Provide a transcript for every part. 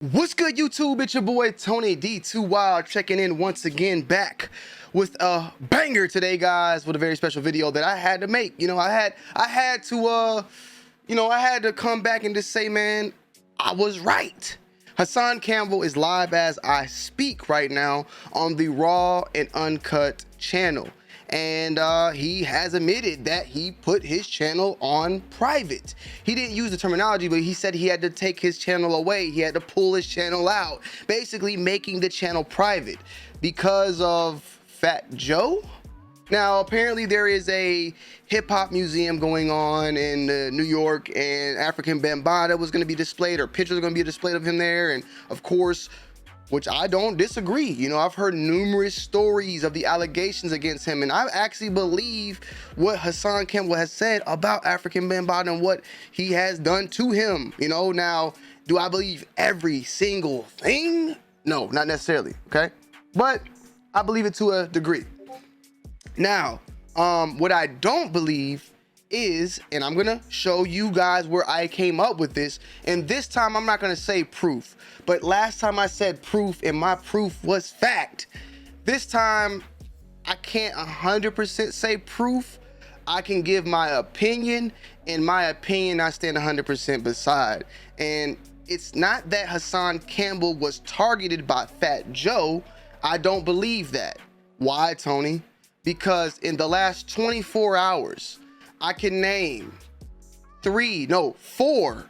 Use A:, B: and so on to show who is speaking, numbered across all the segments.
A: What's good, YouTube? It's your boy Tony D2 Wild checking in once again, back with a banger today, guys, with a very special video that I had to make. I had to come back and just say, man, I was right. Hassan Campbell is live as I speak right now on the Raw and Uncut channel. And he has admitted that he put his channel on private. He didn't use the terminology, but he said he had to take his channel away. He had to pull his channel out, basically making the channel private because of Fat Joe. Now, apparently there is a hip-hop museum going on in New York, and African Bambaataa was going to be displayed, or pictures are going to be displayed of him there. And of course, which I don't disagree. I've heard numerous stories of the allegations against him, and I actually believe what Hassan Campbell has said about African Bambaataa and what he has done to him. Now, do I believe every single thing? No, not necessarily, okay? But I believe it to a degree. Now, what I don't believe is, and I'm gonna show you guys where I came up with this, and this time I'm not gonna say proof, but last time I said proof and my proof was fact. This time I can't 100% say proof. I can give my opinion, and my opinion I stand 100% beside. And it's not that Hassan Campbell was targeted by Fat Joe. I don't believe that. Why, Tony? Because in the last 24 hours I can name 4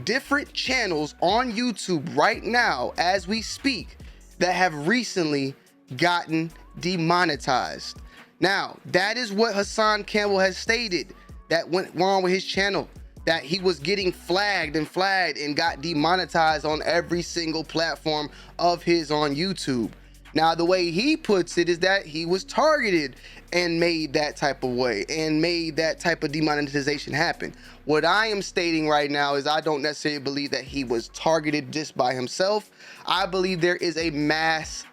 A: different channels on YouTube right now as we speak that have recently gotten demonetized. Now, that is what Hassan Campbell has stated that went wrong with his channel, that he was getting flagged and got demonetized on every single platform of his on YouTube. Now, the way he puts it is that he was targeted and made that type of way and made that type of demonetization happen. What I am stating right now is I don't necessarily believe that he was targeted just by himself. I believe there is a mass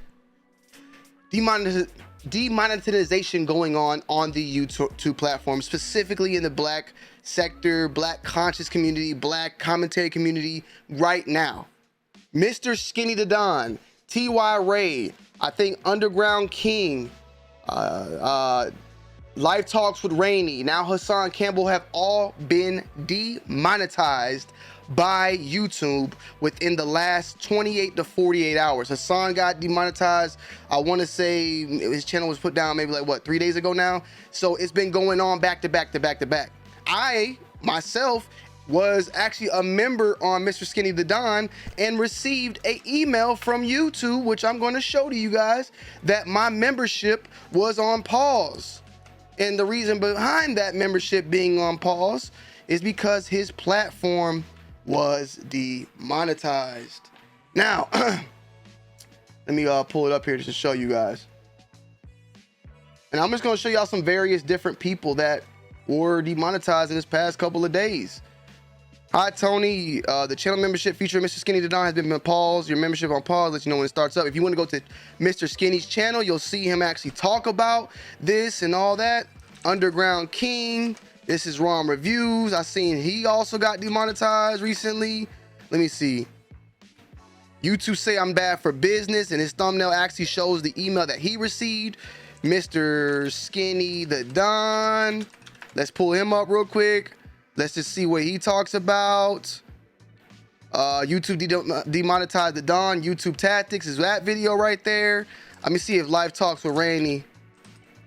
A: demonetization going on the YouTube platform, specifically in the Black sector, Black conscious community, Black commentary community right now. Mr. Skinny the Don, T.Y. Ray, I think Underground King, Live Talks with Rainey, now Hassan Campbell have all been demonetized by YouTube within the last 28 to 48 hours. Hassan got demonetized, I want to say his channel was put down maybe 3 days ago now. So it's been going on back to back to back to back. I myself was actually a member on Mr. Skinny the Don and received an email from YouTube, which I'm going to show to you guys, that my membership was on pause. And the reason behind that membership being on pause is because his platform was demonetized. Now, let me pull it up here just to show you guys. And I'm just going to show y'all some various different people that were demonetized in this past couple of days. Hi, Tony. The channel membership feature Mr. Skinny the Don has been paused. Your membership on pause. Let you know when it starts up. If you want to go to Mr. Skinny's channel, you'll see him actually talk about this and all that. Underground King. This is ROM Reviews. I seen he also got demonetized recently. Let me see. YouTube say I'm bad for business, and his thumbnail actually shows the email that he received. Mr. Skinny the Don. Let's pull him up real quick. Let's just see what he talks about. YouTube demonetized the Don. YouTube tactics is that video right there. Let me see if Live Talks with Rainey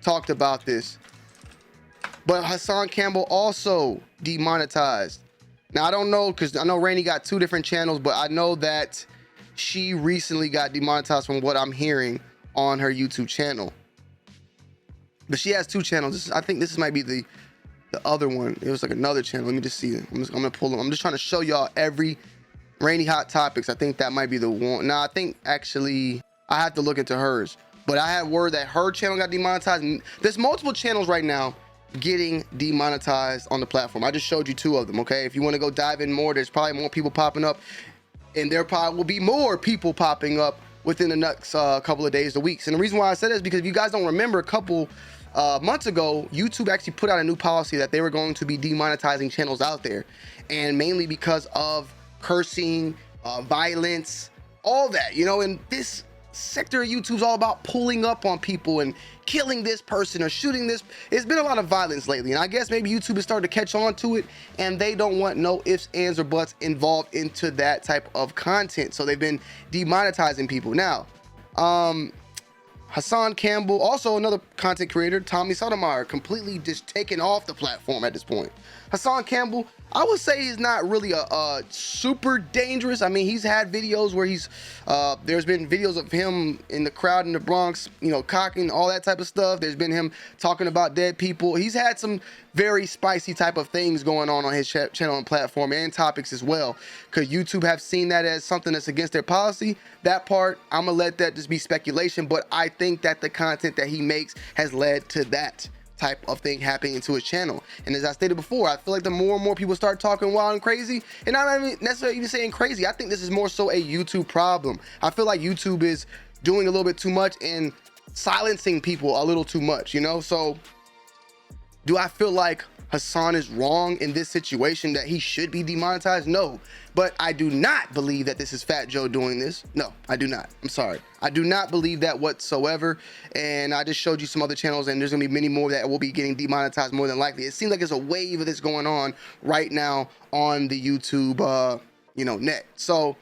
A: talked about this. But Hassan Campbell also demonetized. Now, I don't know, because I know Rainey got 2 different channels, but I know that she recently got demonetized from what I'm hearing on her YouTube channel. But she has 2 channels. I think this might be the other one. It was like another channel. Let me just see. I'm gonna pull them. I'm just trying to show y'all every Rainy Hot Topics. I think that might be the one. Now, I think actually I have to look into hers, but I had word that her channel got demonetized. There's multiple channels right now getting demonetized on the platform. I just showed you 2 of them. Okay, if you want to go dive in more, there's probably more people popping up, and there probably will be more people popping up within the next couple of days to weeks. And the reason why I said that is because if you guys don't remember, a couple months ago, YouTube actually put out a new policy that they were going to be demonetizing channels out there, and mainly because of cursing violence, all that, you know. And this sector of YouTube's all about pulling up on people and killing this person or shooting this. It's been a lot of violence lately, and I guess maybe YouTube is starting to catch on to it, and they don't want no ifs, ands, or buts involved into that type of content. So they've been demonetizing people. Now, Hassan Campbell, also another content creator, Tommy Sotomayor, completely just taken off the platform at this point. Hassan Campbell, I would say he's not really a super dangerous. I mean, he's had videos where he's, there's been videos of him in the crowd in the Bronx, you know, cocking, all that type of stuff. There's been him talking about dead people. He's had some very spicy type of things going on his channel and platform, and topics as well, because YouTube have seen that as something that's against their policy. That part, I'm gonna let that just be speculation, but I think that the content that he makes has led to that type of thing happening to his channel. And as I stated before, I feel like the more and more people start talking wild and crazy, and I'm not necessarily even saying crazy, I think this is more so a YouTube problem. I feel like YouTube is doing a little bit too much and silencing people a little too much, you know. So do I feel like Hassan is wrong in this situation, that he should be demonetized? No. But I do not believe that this is Fat Joe doing this. No, I do not. I'm sorry. I do not believe that whatsoever. And I just showed you some other channels, and there's gonna be many more that will be getting demonetized more than likely. It seems like there's a wave of this going on right now on the YouTube, you know, net. So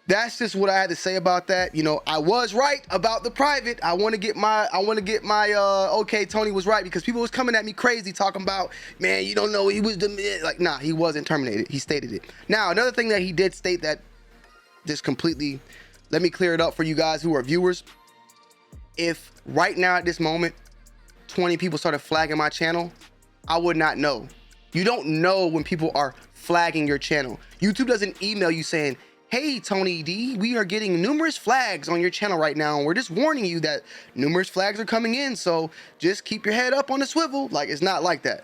A: that's just what I had to say about that. You know, I was right about the private. I want to get my okay, Tony was right, because people was coming at me crazy talking about, man, you don't know, he was like, nah, he wasn't terminated. He stated it. Now, another thing that he did state that just completely, let me clear it up for you guys who are viewers. If right now at this moment 20 people started flagging my channel, I would not know. You don't know when people are flagging your channel. YouTube doesn't email you saying, hey, Tony D, we are getting numerous flags on your channel right now, and we're just warning you that numerous flags are coming in, so just keep your head up on the swivel. Like, it's not like that.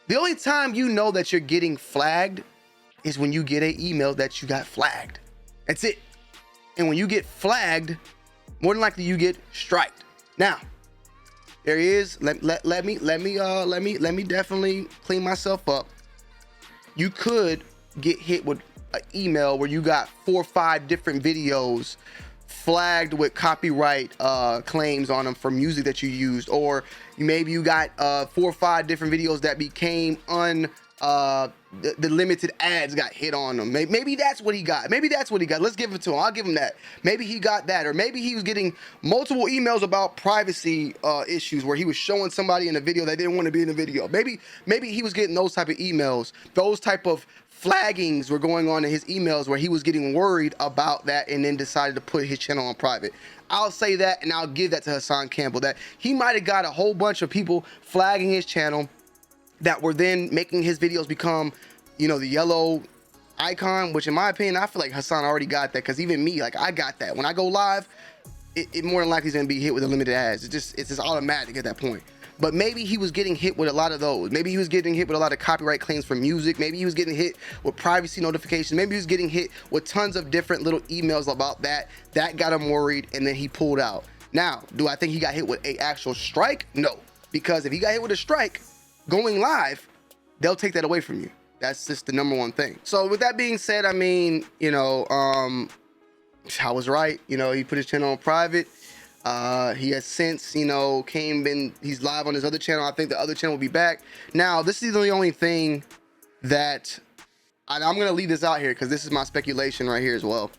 A: The only time you know that you're getting flagged is when you get an email that you got flagged. That's it. And when you get flagged, more than likely you get striked. Now, there is, let me definitely clean myself up. You could get hit with an email where you got 4 or 5 different videos flagged with copyright claims on them for music that you used, or maybe you got 4 or 5 different videos that became the limited ads got hit on them. Maybe that's what he got. Maybe that's what he got. Let's give it to him. I'll give him that. Maybe he got that, or maybe he was getting multiple emails about privacy issues where he was showing somebody in a video that didn't want to be in the video. Maybe he was getting those type of emails. Those type of flaggings were going on in his emails where he was getting worried about that and then decided to put his channel on private. I'll say that, and I'll give that to Hassan Campbell, that he might have got a whole bunch of people flagging his channel that were then making his videos become, you know, the yellow icon, which in my opinion, I feel like Hassan already got that, because even me, like, I got that. When I go live, it more than likely is going to be hit with a limited ads. It's just automatic at that point. But maybe he was getting hit with a lot of those. Maybe he was getting hit with a lot of copyright claims for music. Maybe he was getting hit with privacy notifications. Maybe he was getting hit with tons of different little emails about that. That got him worried, and then he pulled out. Now, do I think he got hit with an actual strike? No. Because if he got hit with a strike, going live, they'll take that away from you. That's just the number one thing. So with that being said, I mean, you know, I was right. You know, he put his channel on private. He has since, you know, he's live on his other channel. I think the other channel will be back. Now, this is the only thing that, I'm going to leave this out here because this is my speculation right here as well.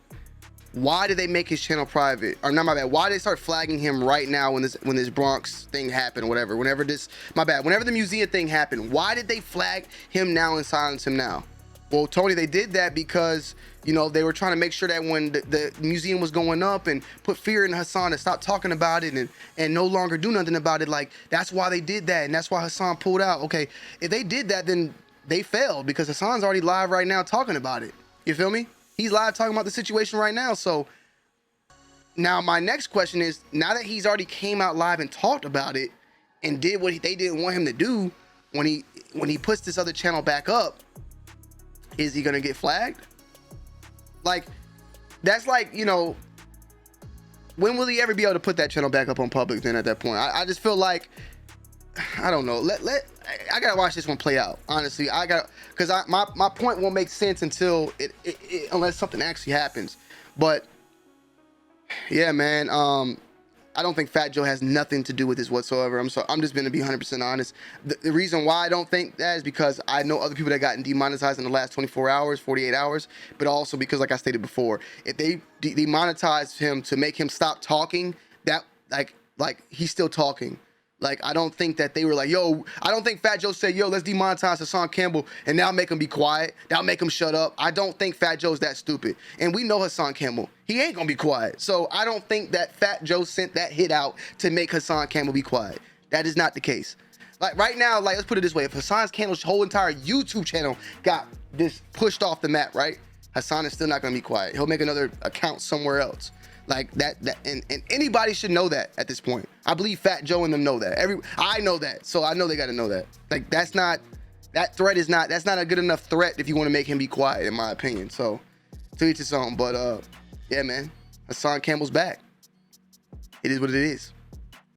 A: Why did they make his channel private? Or not, my bad. Why did they start flagging him right now when this Bronx thing happened or whatever? Whenever the museum thing happened, why did they flag him now and silence him now? Well, Tony, they did that because, you know, they were trying to make sure that when the museum was going up and put fear in Hassan to stop talking about it and no longer do nothing about it. Like, that's why they did that, and that's why Hassan pulled out. Okay, if they did that, then they failed, because Hassan's already live right now talking about it. You feel me? He's live talking about the situation right now. So now my next question is, now that he's already came out live and talked about it and did what they didn't want him to do, when he puts this other channel back up, is he gonna get flagged? Like, that's like, you know, when will he ever be able to put that channel back up on public then at that point? I just feel like, I don't know. I gotta watch this one play out. Honestly, because my point won't make sense until unless something actually happens. But yeah, man. I don't think Fat Joe has nothing to do with this whatsoever. I'm just gonna be 100% honest. The reason why I don't think that is because I know other people that gotten demonetized in the last 24 hours, 48 hours, but also because, like I stated before, if they demonetized him to make him stop talking, that like he's still talking. Like, I don't think that they were like, yo, I don't think Fat Joe said, yo, let's demonetize Hassan Campbell and now make him be quiet. That'll make him shut up. I don't think Fat Joe's that stupid. And we know Hassan Campbell. He ain't gonna be quiet. So I don't think that Fat Joe sent that hit out to make Hassan Campbell be quiet. That is not the case. Like, right now, like, let's put it this way. If Hassan Campbell's whole entire YouTube channel got this pushed off the map, right? Hassan is still not gonna be quiet. He'll make another account somewhere else. Like and anybody should know that at this point. I believe Fat Joe and them know that. I know that, so I know they got to know that. Like, that's not a good enough threat if you want to make him be quiet, in my opinion. So to each his own. But yeah, man, Hassan Campbell's back. It is what it is.